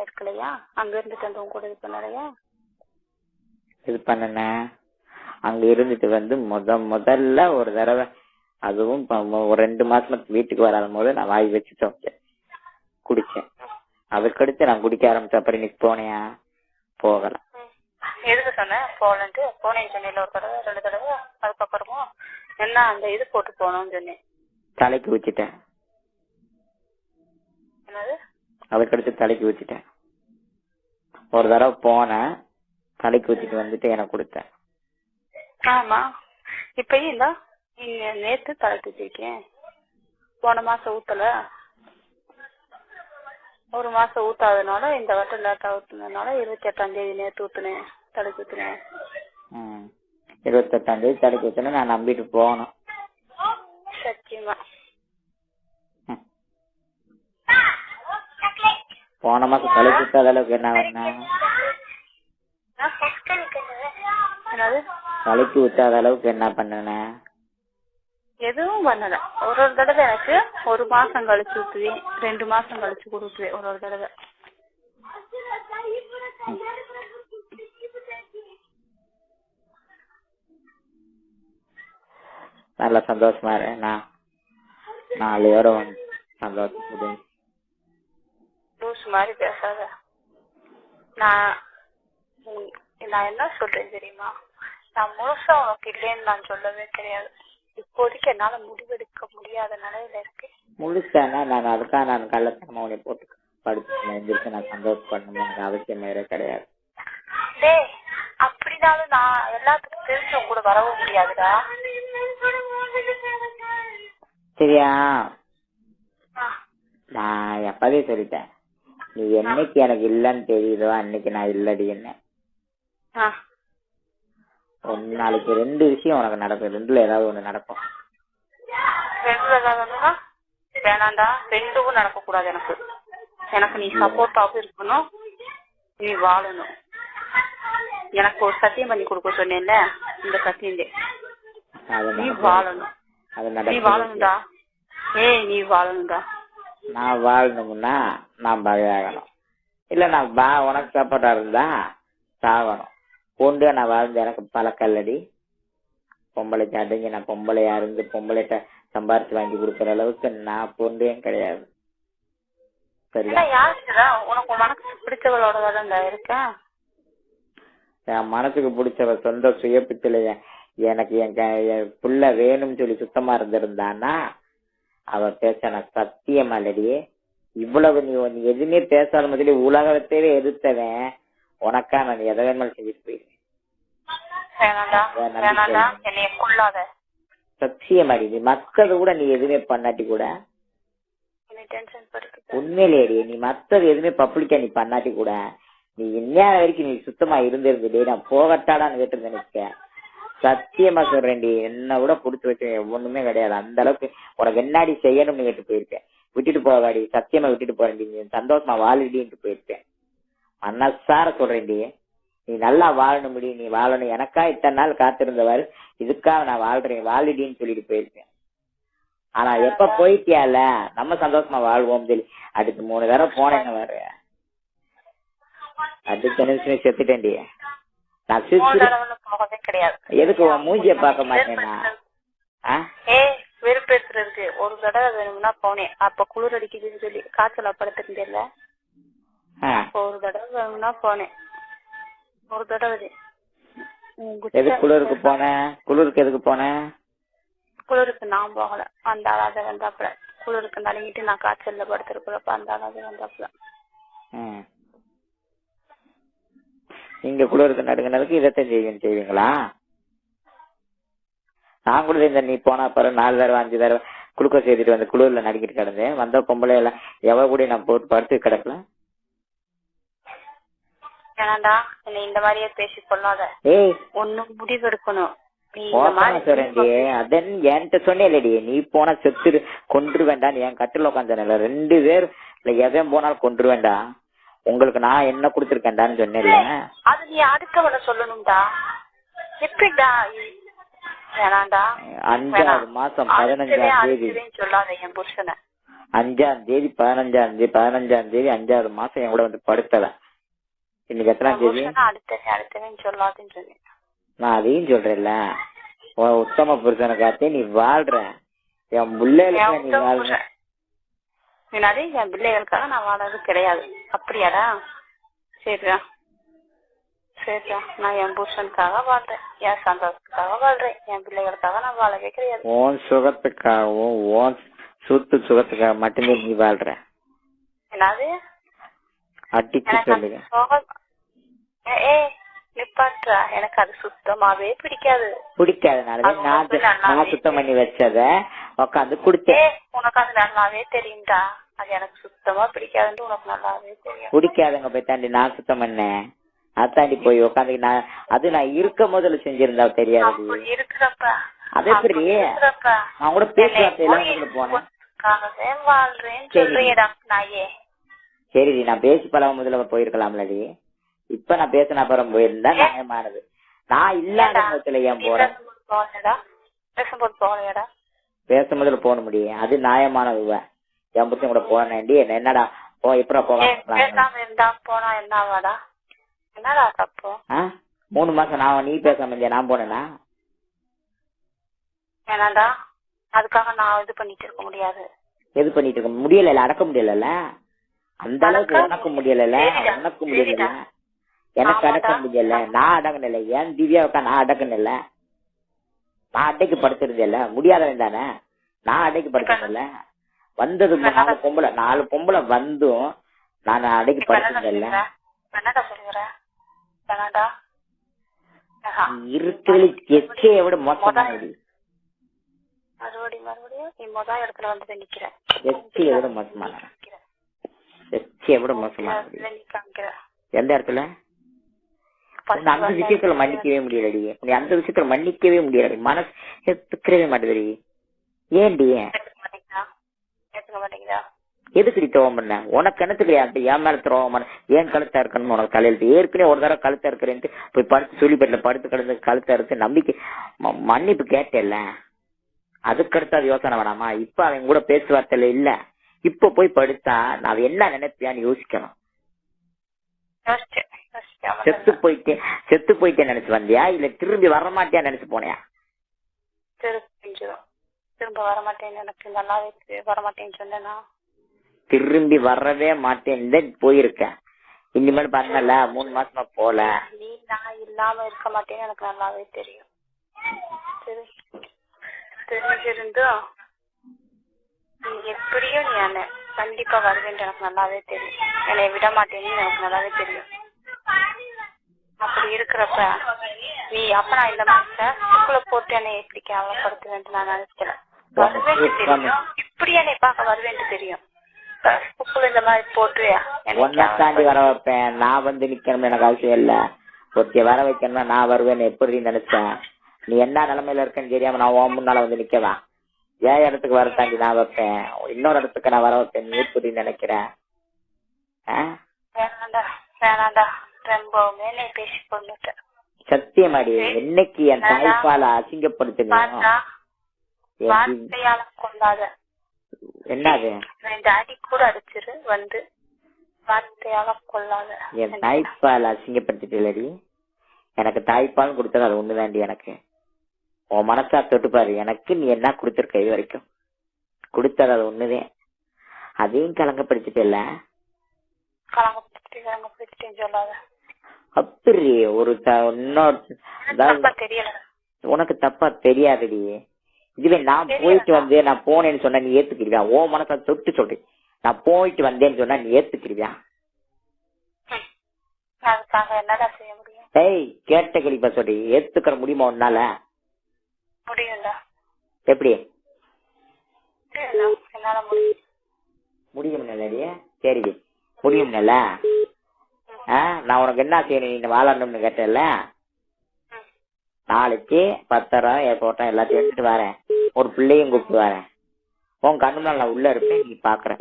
இருக்கலையா? அங்க இருந்துட்டு வந்து உங்க கூட இது பண்ணலையா? இது பண்ணன அங்க இருந்துட்டு வந்து முதல்ல ஒரு தடவை, அதுவும் ஒரு 2 மாசமா வீட்டுக்கு வராத போது நான் வாய் வச்சுட்டேன், குடிச்சேன். அதுக்கடுத்து நான் குடிக்க ஆரம்பிச்ச அப்புறம் இன்னைக்கு போனியா? போகல. எதுக்கு சொன்னேன் போகலன்ட்டு? போனேன்னு சொன்னேன் ஒரு தடவை 2 தடவை. அதுக்கப்புறமா என்ன அந்த இது போட்டு போனோம்னு சொன்னேன். தலைக்கு ஊச்சிட்டேன். என்னது? அதுக்கடுத்து தலைக்கு ஊச்சிட்டேன். ஒரு தடவை போனேன், தலைக்கு ஊச்சிட்டு வந்துட்டு எனக்கு கொடுத்தேன். ஆமா, இப்பயும் இந்த நேத்து தலைக்கு ஊத்திருக்கேன். போன மாசம் ஊத்தல, 1 மாசம் ஊத்தாதனால இந்த வட்டம் லேட்டா ஊத்துனதுனால 28ஆம் தேதி நேத்து ஊத்துனேன், தலைக்கு ஊத்துனேன். 28ஆம் தேதி தலைக்கு ஊத்துனேன். நான் நம்பிட்டு போனோம். சத்தியமா போன மாசம் தலைக்கு ஊத்தாத அளவுக்கு என்ன பண்ண? தலைக்கு ஊத்தாத அளவுக்கு என்ன பண்ணன? எதுவும் பண்ணல. ஒரு தடவை எனக்கு 1 மாசம் கழிச்சு ஊத்துவேன், 2 மாசம் கழிச்சு கொடுத்துவேன். ஒரு தடவை நல்ல சந்தோஷமா இருக்கேன். 4 வாரம் சந்தோஷம். லூஸ் மாதிரி பேசாத. நான் என்ன சொல்றேன் தெரியுமா? நான் முழுசா உனக்கு இல்லைன்னு நான் சொல்லவே கிடையாது. இப்போதைக்கு என்னால முடிவெடுக்க முடியாத நிலையில இருக்கு. முழுசானா நான் அதுக்காக நான் கள்ளத்தனமா உன்னை போட்டு படுத்து எழுந்திரிச்சு நான் சந்தோஷப்படணும் எனக்கு அவசியம் வேற கிடையாது. டேய், அப்படினாலும் நான் எல்லாத்துக்கும் தெரிஞ்சு உங்க கூட வரவும் முடியாதுடா. சரியா? நான் எப்பதே சொல்லிட்டேன், நீ என்னைக்கு எனக்கு இல்லன்னு தெரியுதோ அன்னைக்கு நான் இல்லடி. என்ன நாளைக்கு 2 விஷயம் உனக்கு நடக்கும். 2ல ஏதாவது ஒண்ணு நடக்கும். 2ல ஏதாவது வேணாண்டா, 2ம் நடக்க கூடாது. எனக்கு நீ சப்போர்ட்டாவும் இருக்கணும், நீ வாழணும். எனக்கு ஒரு சத்தியம் பண்ணி கொடுக்க சொன்னேன்ல, இந்த சத்தியம் நீ வாழணும். நீ வாழணும்டா. நீ வாழணும்டா. நான் வாழணும்னா நான் பகையாகணும். இல்ல நான் உனக்கு சப்போர்ட்டா இருந்தா சாகணும். பொண்டு நான் வாழ்ந்து எனக்கு பழக்கல்லடி. பொம்பளைக்கு அடைஞ்சு நான் பொம்பளையா இருந்து பொம்பளைட்ட சம்பாரிச்சு வாங்கி கொடுக்குற அளவுக்கு நான் பொண்டையும் கிடையாது. உனக்கு மனசுக்கு பிடிச்சவளோட இருக்கேன். என் மனசுக்கு பிடிச்சவ சொந்த சுயப்பித்துல எனக்கு என் புள்ள வேணும்னு சொல்லி சுத்தமா இருந்திருந்தான்னா அவ பேச நான் சத்தியமா இல்லடி. இவ்வளவு நீ எதுவுமே பேசாத மாதிரி உலகத்தையே எதிர்த்தவன் உனக்கா நான் எதை வேணுமாலும் செஞ்சுட்டு போயிருவேன். சத்தியமாடி. நீ மத்தது கூட நீ எதுவுமே பண்ணாட்டி கூட, உண்மையிலேடி நீ மத்தது எதுவுமே பப்ளிக்கா நீ பண்ணாட்டி கூட, நீ இன்னும் வரைக்கும் நீ சுத்தமா இருந்திருந்தே நான் போகட்டாடான்னு கேட்டு நினைக்க. சத்தியமா சொல்றேன்டி, என்ன கூட புடிச்சு வச்சு ஒண்ணுமே கிடையாது. அந்த அளவுக்கு உனக்கு என்னாடி செய்யணும்னு கேட்டு போயிருப்பேன். விட்டுட்டு போவாடி, சத்தியமா விட்டுட்டு போறேன்டி. நீ சந்தோஷமா வாழிடின்ட்டு போயிருப்பேன். மனசார சொல்றேன்டி, நீ நல்லா வாழணும் முடி, நீ வாழணும். எனக்கா இத்தனை நாள் காத்திருந்தவாறு இதுக்காக நான் வாழ்றேன், வாழிடின்னு சொல்லிட்டு போயிருப்பேன். ஆனா எப்ப போயிட்டியால நம்ம சந்தோஷமா வாழ்வோம் சொல்லி அடுத்து 3 தடவை போனேன்னு வர அடுத்த நிமிஷம் செத்துட்டேன்டி. நான் எதுக்கு மூஞ்சிய பார்க்க மாட்டேன்னா வெறுப்பேற்றுறதுக்கு. ஒரு தடவை வேணும்னா போனேன், அப்ப குளிர் அடிக்குதுன்னு சொல்லி காய்ச்சலா படுத்துருந்தேன்ல. ஒரு தடவை வேணும்னா போனேன், ஒரு தடவை. எதுக்கு குளிருக்கு போனேன்? குளிருக்கு எதுக்கு போனேன்? குளிருக்கு நான் போகல, அந்த ஆளாத வந்தாப்புல. குளிருக்கு நடுங்கிட்டு நான் காய்ச்சல்ல படுத்திருக்கிறப்ப அந்த ஆளாத வந்தாப்புல. நீங்க குளிருக்கு நடுங்கினதுக்கு இதைத்தான் செய்வீங்களா? நான் கூட இந்த நீ போனா பிறகு 4 தடவை 5 தடவை குளுக்கோஸ் ஏற்றிட்டு வந்து குளிர்ல நடுங்கிட்டு கிடந்தேன். வந்த பொம்பளை எல்லாம் எவ கூட நான் போட்டு படுத்து கிடக்கல. ஏனாண்டா என்ன இந்த மாதிரியே பேசி கொள்ளாத. ஒன்னும் முடிவு எடுக்கணும். அதன் என்கிட்ட சொன்னேன்லடி, நீ போனா செத்து கொன்று வேண்டாம். என் கட்டில உட்காந்து 2 பேர் எவன் போனாலும் கொன்று வேண்டாம். உங்களுக்கு நான் என்ன கொடுத்துருக்கேன்டான்னு சொன்னேன்ல. அது நீ அடுத்தவள சொல்லணும்டா. எப்படிடா? வேணாண்டா. 5வது மாசம் 15ஆம் தேதி சொல்லாத என் புருஷனை. 5ஆம் தேதி 15ஆம் தேதி 5வது மாசம் என் கூட வந்து படுத்தல. இன்னைக்கு எத்தனாம் தேதி? அடுத்தவன் சொல்லாதுன்னு சொன்னேன். நான் அதையும் சொல்றேன்ல, உத்தம புருஷனுக்காத்தே நீ வாழ்ற, என் பிள்ளைகளுக்கு நீ வாழ்ற. என் பிள்ளைகளுக்காக நான் வாழறது கிடையாது. அப்படியாடா? சரிடா சரிடா, நான் என் புருஷனுக்காக வாழ்றேன், என் சந்தோஷத்துக்காக வாழ்றேன், என் பிள்ளைகளுக்காக நான் வாழவே கிடையாது. உன் சுகத்துக்காகவும் உன் சுகத்துக்காக மட்டும்தான் நீ வாழ்ற. என்னது அடிச்சு சொல்லுங்க. நிப்பாட்டா, எனக்கு அது சுத்தமாவே பிடிக்காது. பிடிக்காதனாலதான் நான் சுத்தம் பண்ணி வச்சத உட்காந்து குடிச்சேன். உனக்கு அது நல்லாவே தெரியும்டா, அது எனக்கு சுத்தமா பிடிக்காதுன்னு உனக்கு நல்லாவே தெரியும். பிடிக்காதங்க போய் தாண்டி நான் சுத்தம் பண்ணேன், அதாண்டி போய் உட்காந்து நான் இருக்க முதல்ல செஞ்சிருந்தா தெரியாது. இருக்கிறப்ப அது எப்படி நான் கூட பேசுவார்த்தை போனேன். சரி, நான் பேசி பழக முதல்ல போயிருக்கலாம்லடி. இப்ப நான் பேசின அப்புறம் போயிருந்தா நியாயமானது. நான் இல்லாத நேரத்துல ஏன் போறேன்? பேச முதல்ல போன முடியும், அது நியாயமானது. என் புத்தம் கூட போனேன்டி, என்னடா எப்படா போனா என்னவாடா? என்னடா தப்பு? 3 மாசம் நீ பேசாம இல்லையா நான் போனேனா? என்னடா அதுக்காக நான் இது பண்ணிட்டு இருக்க முடியாது. எது பண்ணிட்டு இருக்க முடியல, அடக்க முடியல. அந்த அளவுக்கு உனக்கு முடியல, உனக்கு முடியல, எனக்கு அடக்க முடியல. நான் அடக்கல, ஏன் திவ்யாவுக்கா நான் அடக்கல? நான் அடைக்கு படுத்துருந்தேல, முடியாதவன் தானே. நான் அடைக்கு படுத்தல, வந்தது 4 பொம்பளை வந்தும் நான் அடைக்கு படுத்ததில்ல. இருக்கிறது எச்சையை விட மோசமானது. எச்சையை விட மோசமானது. எச்சையை விட மோசமானது. எந்த இடத்துல? அந்த விஷயத்துல மன்னிக்கவே முடியலடி, அந்த விஷயத்துல மன்னிக்கவே முடியாது. மனசு ஏத்துக்கவே மாட்டேது. ஏன்டி எதுக்கு துரோகம் பண்ண? உனக்கு கிணத்துக்கு என் மேல துரோகம் பண்ண? ஏன் கழுத்தா இருக்கணும் உனக்கு தலையில? ஏற்கனவே ஒரு தடவை கழுத்தா இருக்கிறேன்ட்டு போய் படுத்து சொல்லிப்பேட்ல படுத்து கிடந்து கழுத்தா இருக்கு நம்பிக்கை மன்னிப்பு கேட்டேல்ல, அதுக்கடுத்து அது யோசனை வேணாமா? இப்ப அவன் கூட பேச்சுவார்த்தையில இல்ல, இப்ப போய் படுத்தா நான் என்ன நினைப்பியான்னு யோசிக்கணும். செத்து போயிட்டே நினைச்சு வந்தியா, இல்ல திரும்பி வரமாட்டியா நினைச்சு போனியா? திரும்ப வரமாட்டேன்னு எனக்கு நல்லாவே வரமாட்டேன்னு சொன்னா திரும்பி வரவே மாட்டேன்னு போயிருக்கேன். இனிமேல் பண்ணல 3 மாசமா போல. நீ நான் இல்லாம இருக்க மாட்டேன்னு எனக்கு நல்லாவே தெரியும். தெரிஞ்சிருந்தும் நீ எப்படியும் நீ என்ன கண்டிப்பா வருவேன்னு எனக்கு நல்லாவே தெரியும். என்னை விட மாட்டேன்னு எனக்கு நல்லாவே தெரியும். அப்படி இருக்கிறப்ப நீ அப்ப நான் இந்த மாதிரி போட்டு என்னை எப்படி கேவலப்படுத்துவேன்ட்டு நான் நினைக்கிறேன். வருவேன்னு தெரியும், இப்படி என்னை பார்க்க வருவேன்னு தெரியும். இந்த மாதிரி போட்டு தாண்டி வர வைப்பேன். நான் வந்து நிக்கணும் எனக்கு அவசியம் இல்ல. ஒருத்திய வர வைக்கணும்னா நான் வருவேன்னு எப்படி நினைச்சேன்? நீ என்ன நிலைமையில இருக்கன்னு தெரியாம நான் உன் முன்னால வந்து நிக்கவா? ஏன் இடத்துக்கு வர தாண்டி நான் வைப்பேன், இன்னொரு இடத்துக்கு நான் வர வைப்பேன். நீ எப்படி நினைக்கிறேன்? வேணாண்டா, ரொம்பவுமே நீ பேசி கொண்டுட்ட. சத்தியமாடி, என்னைக்கு என் தாய்ப்பால அசிங்கப்படுத்துங்க வார்த்தையால கொண்டாத. என்னது? டாடி கூட அடிச்சிரு வந்து வார்த்தையால கொள்ளாத. என் தாய்ப்பால் அசிங்கப்படுத்திட்டு எனக்கு தாய்ப்பால் கொடுத்தது அது ஒண்ணுதாண்டி. எனக்கு உன் மனசா தொட்டுப்பாரு, எனக்கு நீ என்ன கொடுத்துருக்க இது வரைக்கும்? கொடுத்தது அது ஒண்ணுதான், அதையும் கலங்கப்படுத்திட்டல. அப்படி ஒரு உனக்கு தப்பா தெரியாதுடி. இதுவே நான் போயிட்டு வந்தேன், நான் போனேன்னு சொன்னா நீ ஏத்துக்கிறியா? ஓ மனசா தொட்டு சொல்றேன், நான் போயிட்டு வந்தேன்னு சொன்னா நீ ஏத்துக்கிறியா? ஏய் கேட்ட கேள்விப்பா சொல்லி ஏத்துக்கிற முடியுமா உன்னால? எப்படி முடியும்? சரி முடியும். நான் உனக்கு என்ன செய்யணும், நீ வாழணும்னு கேட்டல. நாளைக்கு 10,000 ஏர்போர்ட்டம் எல்லாத்தையும் எடுத்துட்டு வரேன், ஒரு பிள்ளையும் கூப்பிட்டு வரேன். உன் கண்ணு நாள் நான் உள்ள இருப்பேன், நீ பாக்குற.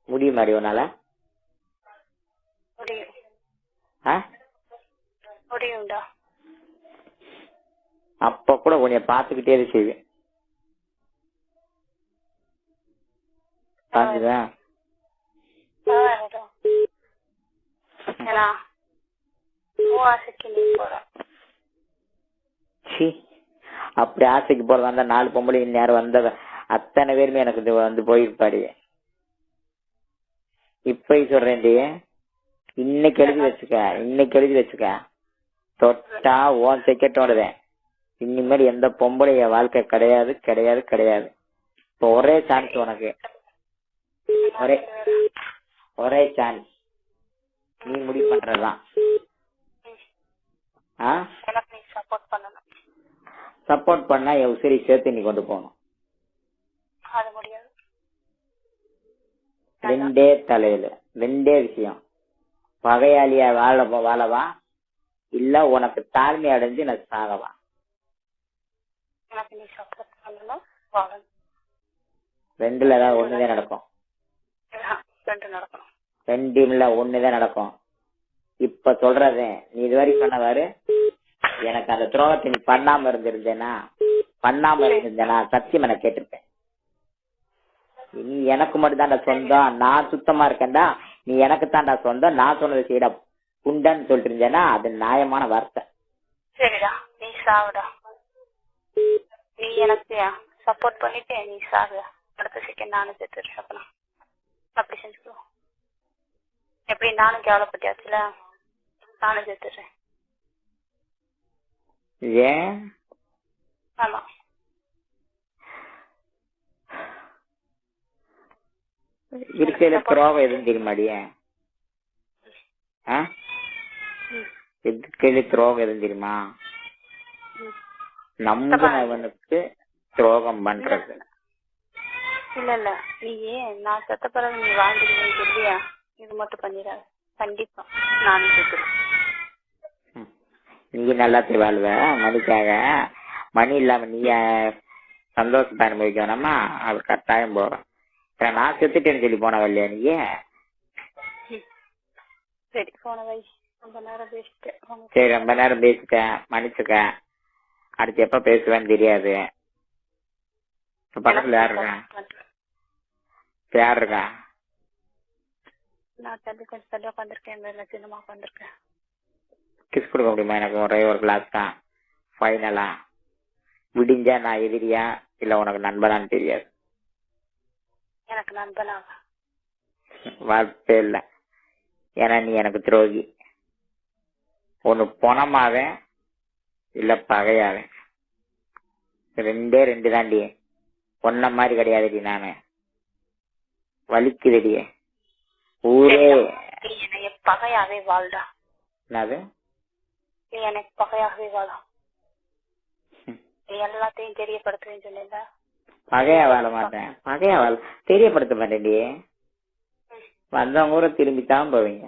முடியும் மாதிரி உன்னால? அப்ப கூட உன்னைய பாத்துக்கிட்டே செய்வேன். பாக்குதா? அப்படி ஆசைக்கு போறதா இருந்தா 4 பொம்பளை நேரம் வந்த அத்தனை பேருமே எனக்கு வந்து போயிருப்பாடி. இப்ப சொல்றேன்டி, இன்னைக்கு எழுதி வச்சுக்க தொட்டா ஓன் செகண்டோடதேன். இனிமேல் எந்த பொம்பளைய வாழ்க்கை கிடையாது கிடையாது கிடையாது. இப்ப ஒரே சான்ஸ் உனக்கு, ஒரே சான்ஸ், நீ முடிவு பண்றதுதான். சப்போர்ட் பண்ணா என் உசிரி சேர்த்து நீ கொண்டு போகணும். ரெண்டே தலையில 2 விஷயம். பகையாளியா வாழவா இல்ல உனக்கு தாழ்மை அடைஞ்சு நான் சாகவா? ரெண்டுல ஏதாவது ஒண்ணுதான் நடக்கும். ரெண்டுல ஒண்ணுதான் நடக்கும். இப்ப சொல்றதே நீ இதுவரை சொன்னவாரு, எனக்கு அந்த துரோகத்தை நீ பண்ணாம இருந்திருந்தேனா சத்தியம் என கேட்டிருப்பேன். நீ எனக்கு மட்டும் தான்டா சொந்தம், நான் சுத்தமா இருக்கேன்டா, நீ எனக்கு தான்டா சொந்தம், நான் சொன்னதை செய்யடா புண்டன்னு சொல்லிட்டு இருந்தேன்னா அது நியாயமான வார்த்தை. சரிடா, நீ சாவுடா. நீ எனக்கு சப்போர்ட் பண்ணிட்டு நீ சாவு, அடுத்த செகண்ட் நானும் செத்துறேன். அப்படி செஞ்சுக்கோ. எப்படி நானும் கேவலப்பட்டியாச்சுல, நானும் செத்துறேன். ஏன்? ஆமா, இருக்கையில துரோகம் எதுவும் தெரியுமாடியே? இருக்கையில துரோகம் எதுவும் தெரியுமா? நம்புனவனுக்கு துரோகம் பண்றது. இல்ல நீ நான் செத்த பிறகு நீ வாழ்ந்துருவேன்னு சொல்லியா, இது மட்டும் பண்ணிடாது. கண்டிப்பா நானும் செத்துறேன். நீ நல்லா வாழ்வ மணிக்காக. மணி இல்லாம நீ சந்தோஷத்தை அனுபவிக்க வேணாமா? அது கட்டாயம் போறேன். நான் செத்துட்டேன்னு சொல்லி போனவ இல்லையா நீ? சரி, போன வை. ரொம்ப நேரம் பேசிட்டேன். சரி, ரொம்ப நேரம் பேசிட்டேன், மன்னிச்சுக்க. அடுத்து எப்ப பேசுவேன்னு தெரியாது. பக்கத்துல யார் இருக்கா? நான் கொஞ்சம் தள்ளி உட்காந்துருக்கேன், சின்னமா உட்காந்துருக்கேன். கிஸ் கொடுக்க முடியுமா? எனக்கு ஒரே ஒரு கிளாஸ் தான் ஃபைனலா. விடிஞ்சா நான் எதிரியா இல்ல உனக்கு நண்பனான்னு தெரியாது. எனக்கு நண்பனா வார்த்தை இல்ல, ஏன்னா நீ எனக்கு துரோகி. ஒண்ணு பொணமாவே இல்ல பகையாவே, 2 தாண்டி. ஒன்ன மாதிரி கிடையாதுடி நானு. வலிக்குதடி ஊரே. என்னைய பகையாவே வாழ்டா. என்னது? நீ எனக்கு பகையாகவே வாழா. நீ எல்லாத்தையும் தெரியப்படுத்துவேன்னு சொன்ன. பகையா வாழ மாட்டேன், தெரியப்படுத்த மாட்டேன்டி. வந்தவங்க கூட திரும்பித்தான் போவீங்க.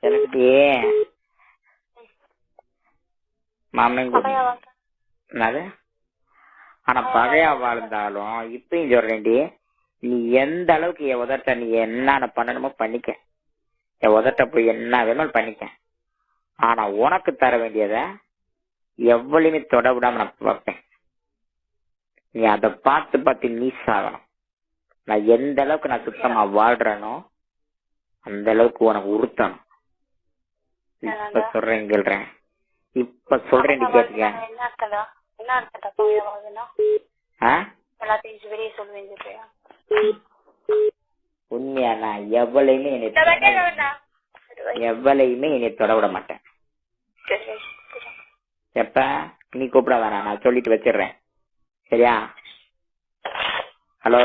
சிலக்கிட்டே மாமன் என்னது? ஆனா பகையா வாழ்ந்தாலும் இப்பயும் சொல்றேன்டி, நீ எந்த அளவுக்கு என் உதட்ட நீ என்ன பண்ணணுமோ பண்ணிக்க, என் உதட்ட போய் என்ன வேணும் பண்ணிக்க. ஆனா உனக்கு தர வேண்டியத எவ்வளவுமே தொட விடாம நான் வைப்பேன். நீ அதை பார்த்து நீ சாகணும். நான் எந்த அளவுக்கு நான் சுத்தமா வாழ்றேனோ அந்த அளவுக்கு உனக்கு உறுத்தணும். இப்ப சொல்றேன் கேள்றேன், இப்ப சொல்றேன் கேட்டுக்க. உண்மையா? நான் எவ்வளையுமே என்னை தொட விட மாட்டேன். எப்ப நீ கூப்பிட வேணாம், நான் சொல்லிட்டு வச்சிடுறேன். சரியா? ஹலோ,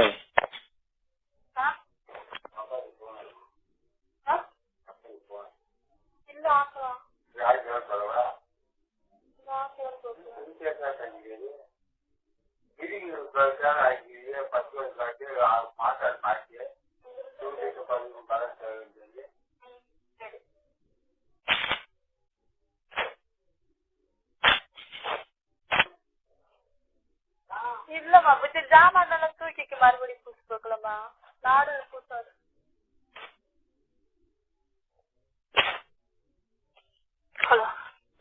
இல்லம்மா, ஜாமான் தூக்கிக்கு மறுபடியும் பூசி போக்கலாமா? நாடு பூசாது.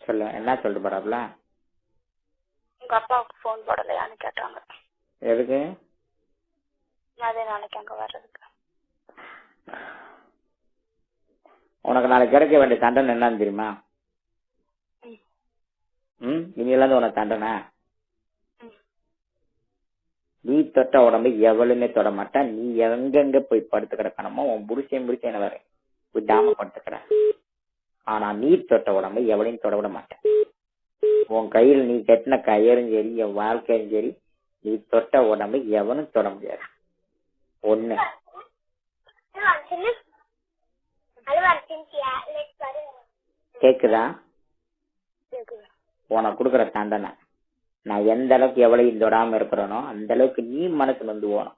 சொல்லு, என்ன சொல்லிட்டு போறாப்ல? உங்க அப்பாவுக்கு போன் போடலையான்னு கேட்டாங்க. எதுக்கு? அதே நாளைக்கு அங்க வர்றதுக்கு. உனக்கு நாளைக்கு கிடைக்க வேண்டிய தண்டனை என்னன்னு தெரியுமா? இனியில உனக்கு தண்டனை, நீ தொட்ட உடம்பு எவளுமே தொட மாட்டா. நீ எங்கெங்க போய் படுத்து கிடக்கணுமோ உன் புருஷன் வர விடாம படுத்து கிட. ஆனா நீ தொட்ட உடம்பு எவளையும் தொட விட மாட்டேன். உன் கையில் நீ கட்டின கயிறும் சரி, என் வாழ்க்கையும் சரி, நீ தொட்ட உடம்பு எவனும் தொட முடியாது. ஒண்ணு கேக்குதா? உனக்கு கொடுக்குற தண்டனை, நான் எந்த அளவுக்கு எவளையும் தொடாம இருக்கிறேனோ அந்த அளவுக்கு நீ மனசு வந்து போகணும்.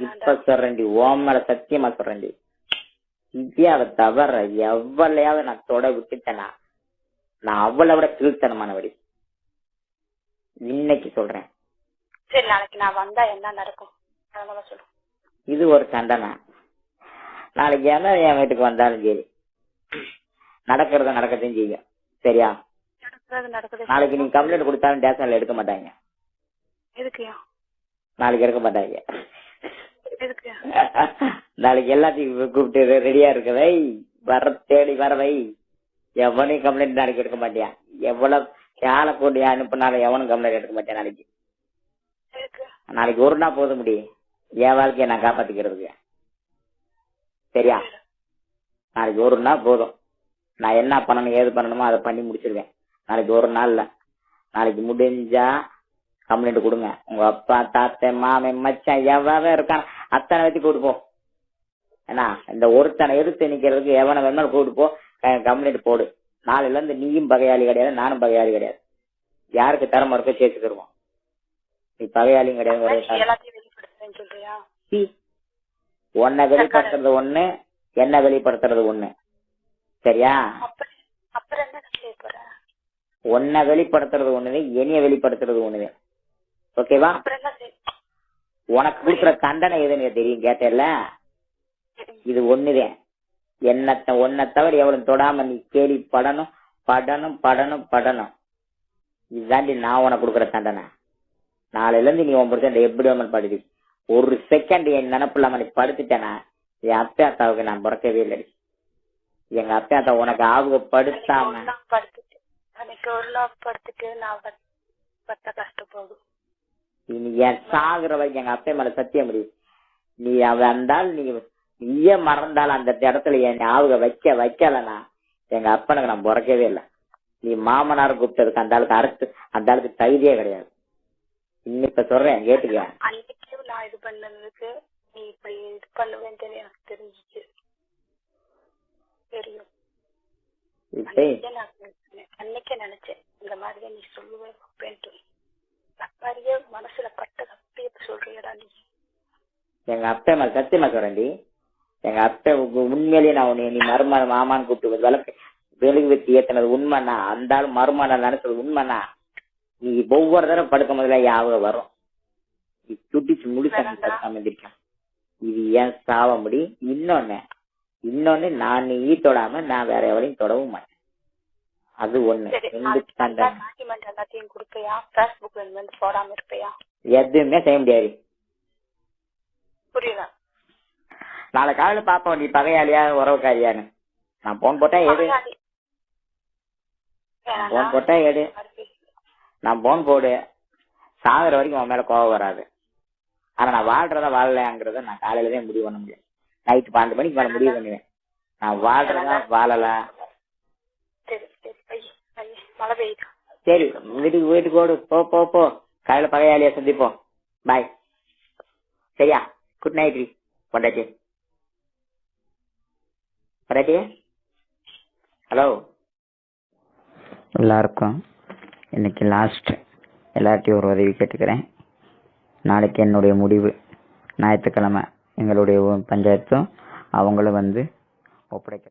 இப்ப சொல்றேன்டி, ஓம் மேல சத்தியமா சொல்றேன்டி, இந்தியாவை தவிர எவ்வளையாவது நான் தொட விட்டுட்டேனா நான் அவளை விட கீழ்த்தனமானவடி. இன்னைக்கு சொல்றேன். சரி, நாளைக்கு நான் வந்தா என்ன நடக்கும் சொல்லு. இது ஒரு தண்டனை. நாளைக்கு என்ன என் வீட்டுக்கு வந்தாலும் சரி, நடக்கிறத நடக்கத்தையும் செய்யும். சரியா? நாளைக்கு நீ கம்ப்ளைண்ட் கொடுத்தாலும் ஸ்டேஷன்ல எடுக்க மாட்டாங்க. நாளைக்கு எடுக்க மாட்டாங்க. நாளைக்கு எல்லாத்தையும் கூப்பிட்டு ரெடியா இருக்கவை, வர தேடி வரவை. எவனையும் கம்ப்ளைண்ட் நாளைக்கு எடுக்க மாட்டியா. எவ்வளவு யானை போட்டு அனுப்பினாலும் எவனும் கம்ப்ளைண்ட் எடுக்க மாட்டேன் நாளைக்கு. நாளைக்கு ஒரு நாள் போதும் முடியும் என் வாழ்க்கையை நான் காப்பாத்திக்கிறதுக்கு. சரியா? நாளைக்கு ஒரு நாள் போதும். நான் என்ன பண்ணணும் ஏது பண்ணணுமோ அதை பண்ணி முடிச்சிருவேன். நாளைக்கு ஒரு நாள் இல்ல, நாளைக்கு முடிஞ்சா கம்ப்ளைண்ட் கொடுங்க. உங்க அப்பா, தாத்தன், மாமன், மச்சான் எவ்வளவு இருக்கான் அத்தனை வச்சு கூட்டு போ. ஏன்னா இந்த ஒருத்தனை எதிர்த்து நிக்கிறதுக்கு எவனை வேணாலும் கூட்டு போ, கம்ப்ளைண்ட் போடு. நாளைல இருந்து நீயும் பகையாளி கிடையாது, நானும் பகையாளி கிடையாது. யாருக்கு திறமை இருக்கோ சேர்த்து தருவோம். நீ பகையாளியும் கிடையாது. உன்னை வெளிப்படுத்துறது ஒண்ணு, என்ன வெளிப்படுத்துறது ஒண்ணு. சரியா? உன்னை வெளிப்படுத்துறது ஒண்ணுது, என்னைய வெளிப்படுத்துறது ஒண்ணுது. ஓகேவா? உனக்கு கொடுக்குற தண்டனை எதுன்னு தெரியும் கேட்டல. இது ஒண்ணுதான். உன்னை தவிர எவ்வளவு தொடாம நீ கேள்வி படணும் படணும் படணும் படணும். இதுதாண்டி நான் உனக்கு கொடுக்குற தண்டனை. நாளையில இருந்து நீ 1% எப்படி வேணும் படுது. ஒரு செகண்ட் என் நினப்பு இல்லாம நீ படுத்துட்டேனா என் அப்பா அத்தாவுக்கு நான் பிறக்கவே இல்லை. எங்க அப்பா அத்தா உனக்கு ஆகுபடுத்தாம நீ என் சாகுற வரைக்கும் எங்க அப்பா மேல சத்தியம் முடியும். நீ வந்தால் நீயே மறந்தாலும் அந்த இடத்துல என் ஞாபகம் வைக்கலன்னா எங்க அப்பனுக்கு நான் பிறக்கவே இல்லை. நீ மாமனார் கூப்பிட்டதுக்கு அந்த ஆளுக்கு அறுத்து அந்த ஆளுக்கு தைரியே கிடையாது. இன்னைக்கு சொல்றேன் கேட்டுக்க. நான் இது பண்ணதுக்கு நீ இப்ப இது பண்ணுவேன்னு எனக்கு தெரிஞ்சிச்சு. தெரியும். அன்னைக்கே நினைச்சேன் இந்த மாதிரி நீ சொல்லுவேன் அப்படியே மனசுல பட்ட அப்படியே சொல்றியடா நீ. எங்க அப்பா மேல சத்தியமா சொல்றேன்டி. எங்க அப்பா உண்மையிலேயே நான் நீ மருமான மாமான்னு கூப்பிட்டு விளக்கு வெளுகு வச்சு ஏத்தினது உண்மைண்ணா. அந்த ஆள் மருமான நினைச்சது உண்மைண்ணா. நீ ஒவ்வொரு தடவை படுக்கும் போதுல யாபகம் வரும். நீ துட்டிச்சு முழுக்க இது ஏன் சாவ முடி. இன்னொன்னு நான் நீ தொடாம நான் வேற எவரையும் தொடவும் மாட்டேன். அது ஒண்ணு. எதுவுமே செய்ய முடியாது. புரியல. நாளை காலையில பாப்போம் நீ பகையாளியா உறவுக்காரியான்னு. நான் போன் போட்டா எடு, போன் போட்டா எடு. நான் போன் போடு. சாகுற வரைக்கும் உன் மேல கோவம் வராது. ஆனா நான் வாழ்றதா வாழலையாங்கிறத நான் காலையிலதான் முடிவு பண்ண முடியும். நைட்டு 12 மணிக்கு மேல முடிவு பண்ணுவேன். நான் வாழ்றதா வாழல. சரி வீட்டுக்கு ஓடு. போ காலையில பகையாளியா சந்திப்போம். பாய். சரியா? Good night. பொண்டாட்டி ஹலோ. எல்லாருக்கும் இன்னைக்கு லாஸ்ட். எல்லார்ட்டையும் ஒரு உதவி கேட்டுக்கிறேன். நாளைக்கு என்னுடைய முடிவு. ஞாயிற்றுக்கிழமை எங்களுடைய பஞ்சாயத்தும் அவங்களும் ஒப்படைக்க